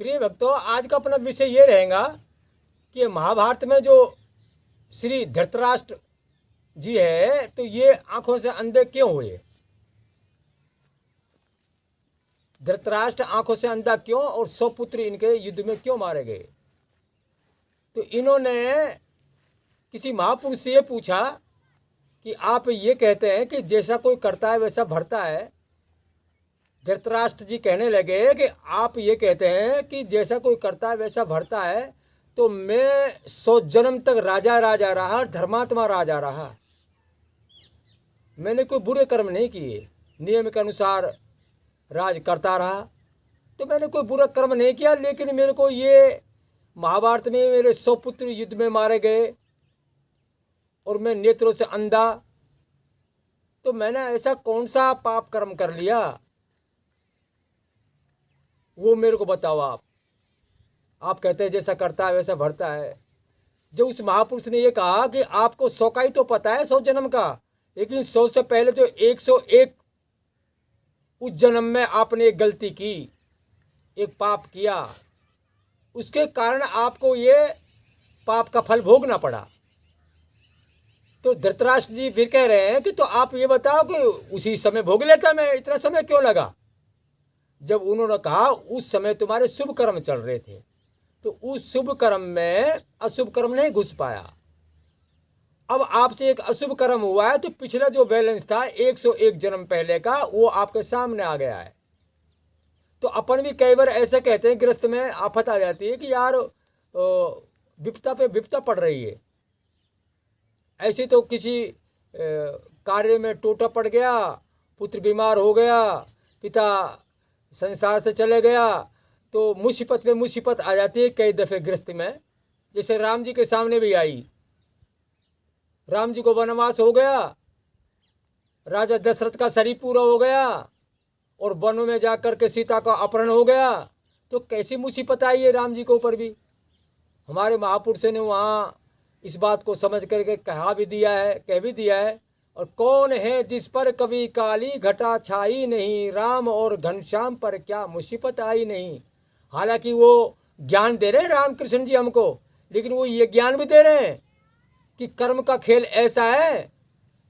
प्रिय भक्तों, आज का अपना विषय ये रहेगा कि महाभारत में जो श्री धृतराष्ट्र जी है तो ये आंखों से अंधे क्यों हुए। धृतराष्ट्र आंखों से अंधा क्यों और 100 पुत्र इनके युद्ध में क्यों मारे गए। तो इन्होंने किसी महापुरुष से ये पूछा कि आप ये कहते हैं कि जैसा कोई करता है वैसा भरता है। धृतराष्ट्र जी कहने लगे कि आप ये कहते हैं कि जैसा कोई करता है वैसा भरता है, तो मैं 100 जन्म तक राजा राजा रहा, धर्मात्मा राजा रहा। मैंने कोई बुरे कर्म नहीं किए, नियम के अनुसार राज करता रहा, तो मैंने कोई बुरा कर्म नहीं किया। लेकिन मेरे को ये महाभारत में मेरे 100 पुत्र युद्ध में मारे गए और मैं नेत्रों से अंधा, तो मैंने ऐसा कौन सा पाप कर्म कर लिया, वो मेरे को बताओ। आप कहते हैं जैसा करता है वैसा भरता है। जो उस महापुरुष ने ये कहा कि आपको 100 का ही तो पता है, 100 जन्म का, लेकिन 100 से पहले जो 101 उस जन्म में आपने एक गलती की, एक पाप किया, उसके कारण आपको ये पाप का फल भोगना पड़ा। तो धृतराष्ट्र जी फिर कह रहे हैं कि तो आप ये बताओ कि उसी समय भोग लेता, मैं इतना समय क्यों लगा। जब उन्होंने कहा उस समय तुम्हारे शुभ कर्म चल रहे थे, तो उस शुभ कर्म में अशुभ कर्म नहीं घुस पाया। अब आपसे एक अशुभ कर्म हुआ है, तो पिछला जो बैलेंस था 101 जन्म पहले का, वो आपके सामने आ गया है। तो अपन भी कई बार ऐसे कहते हैं, गृहस्थ में आफत आ जाती है कि यार विपदा पे विपदा पड़ रही है। ऐसे तो किसी कार्य में टोटा पड़ गया, पुत्र बीमार हो गया, पिता संसार से चले गया, तो मुसीबत में मुसीबत आ जाती है कई दफ़े गृहस्थ में। जैसे राम जी के सामने भी आई। राम जी को वनवास हो गया, राजा दशरथ का शरीर पूरा हो गया और वनों में जाकर के सीता का अपहरण हो गया। तो कैसी मुसीबत आई है राम जी के ऊपर भी। हमारे महापुरुषों ने वहाँ इस बात को समझ करके कह भी दिया है। और कौन है जिस पर कभी काली घटा छाई नहीं, राम और घनश्याम पर क्या मुसीबत आई नहीं। हालांकि वो ज्ञान दे रहे हैं रामकृष्ण जी हमको, लेकिन वो ये ज्ञान भी दे रहे हैं कि कर्म का खेल ऐसा है,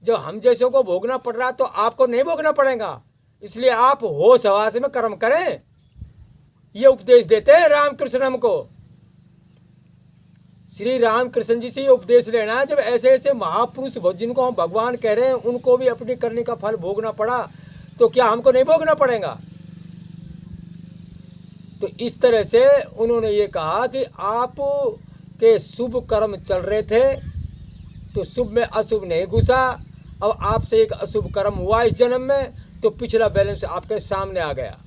जो हम जैसों को भोगना पड़ रहा तो आपको नहीं भोगना पड़ेगा, इसलिए आप होश हवास में कर्म करें। ये उपदेश देते हैं रामकृष्ण हमको। श्री रामकृष्ण जी से ये उपदेश लेना है। जब ऐसे ऐसे महापुरुष जिनको हम भगवान कह रहे हैं, उनको भी अपनी करने का फल भोगना पड़ा, तो क्या हमको नहीं भोगना पड़ेगा। तो इस तरह से उन्होंने ये कहा कि आप के शुभ कर्म चल रहे थे, तो शुभ में अशुभ नहीं घुसा। अब आपसे एक अशुभ कर्म हुआ इस जन्म में, तो पिछला बैलेंस आपके सामने आ गया।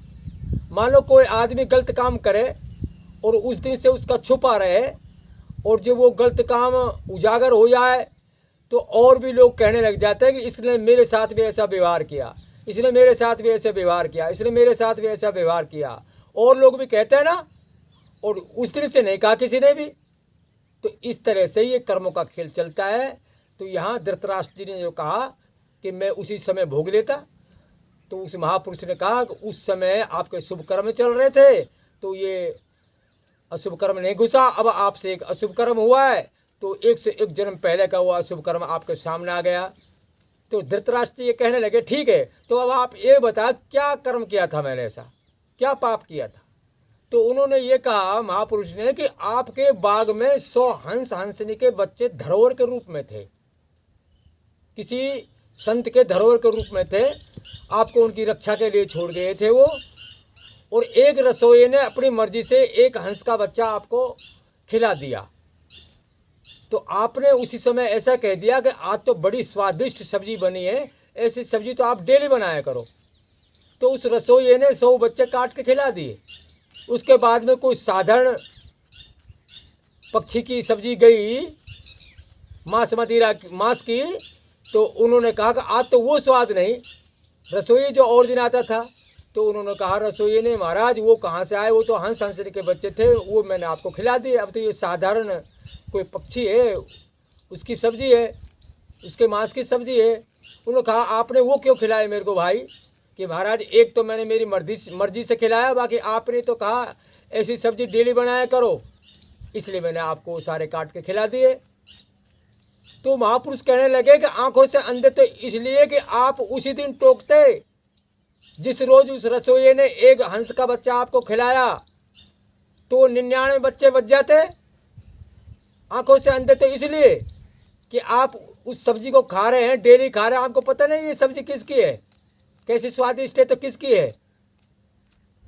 मान लो कोई आदमी गलत काम करे और उस दिन से उसका छुपा रहे, और जब वो गलत काम उजागर हो जाए तो और भी लोग कहने लग जाते हैं कि इसने मेरे साथ भी ऐसा व्यवहार किया, इसने मेरे साथ भी ऐसा व्यवहार किया, इसने मेरे साथ भी ऐसा व्यवहार किया। और लोग भी कहते हैं ना, और उस दिन से नहीं कहा किसी ने भी। तो इस तरह से ये कर्मों का खेल चलता है। तो यहाँ धृतराष्ट्र जी ने जो कहा कि मैं उसी समय भोग लेता, तो उस महापुरुष ने कहा कि उस समय आपके शुभ कर्म चल रहे थे, तो ये अशुभ कर्म नहीं घुसा। अब आपसे एक अशुभ कर्म हुआ है, तो 101 जन्म पहले का वो अशुभ कर्म आपके सामने आ गया। तो धृतराष्ट्र ये कहने लगे ठीक है, तो अब आप ये बता क्या कर्म किया था मैंने, ऐसा क्या पाप किया था। तो उन्होंने ये कहा महापुरुष ने कि आपके बाग में 100 हंस हंसनी के बच्चे धरोहर के रूप में थे, किसी संत के धरोहर के रूप में थे, आपको उनकी रक्षा के लिए छोड़ गए थे वो। और एक रसोई ने अपनी मर्जी से एक हंस का बच्चा आपको खिला दिया, तो आपने उसी समय ऐसा कह दिया कि आज तो बड़ी स्वादिष्ट सब्जी बनी है, ऐसी सब्जी तो आप डेली बनाया करो। तो उस रसोई ने 100 बच्चे काट के खिला दिए। उसके बाद में कोई साधारण पक्षी की सब्जी गई, मांस की, तो उन्होंने कहा कि आज तो वो स्वाद नहीं, रसोई जो और दिन आता था। तो उन्होंने कहा रसोई ने, महाराज वो कहाँ से आए, वो तो हंस हंसनी के बच्चे थे, वो मैंने आपको खिला दिए। अब तो ये साधारण कोई पक्षी है, उसकी सब्जी है, उसके मांस की सब्जी है। उन्होंने कहा आपने वो क्यों खिलाए मेरे को भाई, कि महाराज एक तो मैंने मेरी मर्जी से खिलाया, बाकी आपने तो कहा ऐसी सब्जी डेली बनाया करो, इसलिए मैंने आपको सारे काट के खिला दिए। तो महापुरुष कहने लगे कि आंखों से अंधे तो इसलिए कि आप उसी दिन टोकते, जिस रोज उस रसोइये ने एक हंस का बच्चा आपको खिलाया तो 99 बच्चे बच जाते। आंखों से अंधे तो इसलिए कि आप उस सब्जी को खा रहे हैं, डेली खा रहे हैं, आपको पता नहीं ये सब्जी किसकी है, कैसी स्वादिष्ट है, तो किसकी है।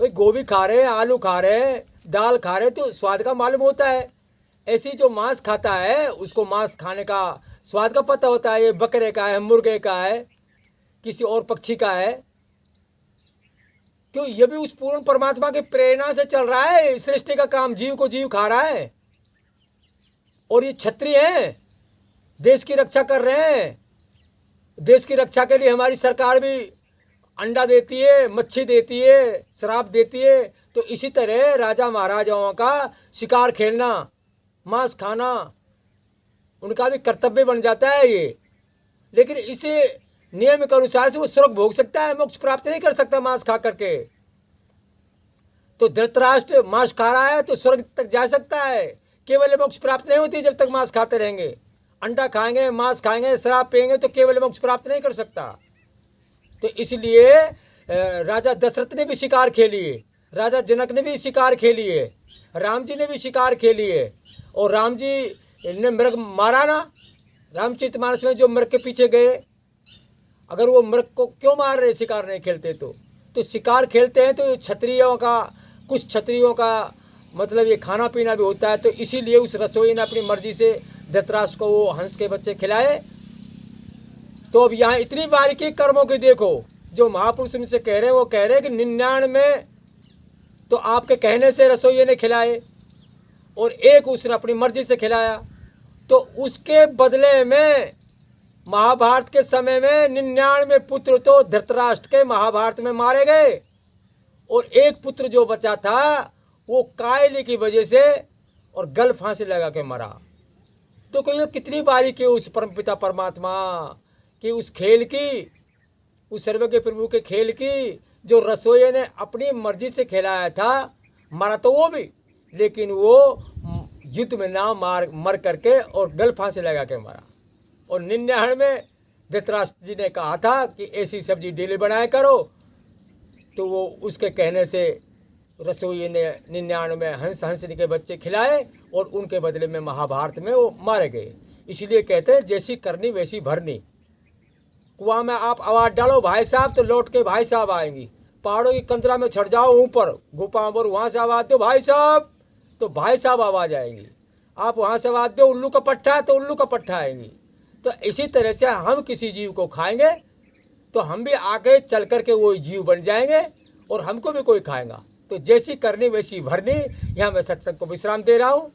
भाई गोभी खा रहे हैं, आलू खा रहे हैं, दाल खा रहे हैं, तो स्वाद का मालूम होता है। ऐसी जो मांस खाता है उसको मांस खाने का स्वाद का पता होता है, ये बकरे का है, मुर्गे का है, किसी और पक्षी का है। क्यों, ये भी उस पूर्ण परमात्मा की प्रेरणा से चल रहा है। सृष्टि का काम, जीव को जीव खा रहा है। और ये क्षत्रिय हैं, देश की रक्षा कर रहे हैं। देश की रक्षा के लिए हमारी सरकार भी अंडा देती है, मच्छी देती है, शराब देती है। तो इसी तरह राजा महाराजाओं का शिकार खेलना, मांस खाना उनका भी कर्तव्य बन जाता है ये। लेकिन इसे नियम के अनुसार से वो स्वर्ग भोग सकता है, मोक्ष प्राप्त नहीं कर सकता मांस खा करके। तो धृतराष्ट्र मांस खा रहा है तो स्वर्ग तक जा सकता है, केवल मोक्ष प्राप्त नहीं होती जब तक मांस खाते रहेंगे। अंडा खाएंगे, मांस खाएंगे, शराब पिएंगे तो केवल मोक्ष प्राप्त नहीं कर सकता। तो इसलिए राजा दशरथ ने भी शिकार खेली है, राजा जनक ने भी शिकार खेली है, राम जी ने भी शिकार खेली है। और राम जी ने मृग मारा ना, रामचरितमानस में जो मृग के पीछे गए, अगर वो मृग को क्यों मार रहे, शिकार नहीं खेलते तो शिकार खेलते हैं तो क्षत्रियों का, कुछ क्षत्रियों का मतलब ये खाना पीना भी होता है। तो इसीलिए उस रसोई ने अपनी मर्जी से धृतराष्ट्र को वो हंस के बच्चे खिलाए। तो अब यहाँ इतनी बारीकी कर्मों की देखो, जो महापुरुष उनसे कह रहे हैं, वो कह रहे हैं कि 99 तो आपके कहने से रसोइये ने खिलाए और एक उसने अपनी मर्जी से खिलाया। तो उसके बदले में महाभारत के समय में 99 पुत्र तो धृतराष्ट्र के महाभारत में मारे गए और एक पुत्र जो बचा था वो कायली की वजह से और गल फांसी लगा के मरा। तो कोई कितनी बारीकी उस परमपिता परमात्मा की, उस खेल की, उस सर्वज्ञ प्रभु के खेल की, जो रसोइये ने अपनी मर्जी से खिलाया था। मरा तो वो भी, लेकिन वो युद्ध में ना मर करके और गल फांसी लगा के मरा। और 99 धृतराष्ट्र जी ने कहा था कि ऐसी सब्जी डेली बनाया करो, तो वो उसके कहने से रसोइये ने 99 हंसनी के बच्चे खिलाए और उनके बदले में महाभारत में वो मारे गए। इसलिए कहते हैं जैसी करनी वैसी भरनी। कुआं में आप आवाज़ डालो भाई साहब तो लौट के भाई साहब आएंगी। पहाड़ों की कंदरा में चढ़ जाओ ऊपर गुफा पर, वहाँ से आवाज़ दो भाई साहब तो भाई साहब आवाज़ आएंगी। आप वहाँ से आवाज़ दो उल्लू का पट्टा तो उल्लू का पट्टा आएंगी। तो इसी तरह से हम किसी जीव को खाएंगे तो हम भी आगे चल कर के वो जीव बन जाएंगे और हमको भी कोई खाएगा। तो जैसी करनी वैसी भरनी। यहाँ मैं सत्संग को विश्राम दे रहा हूँ।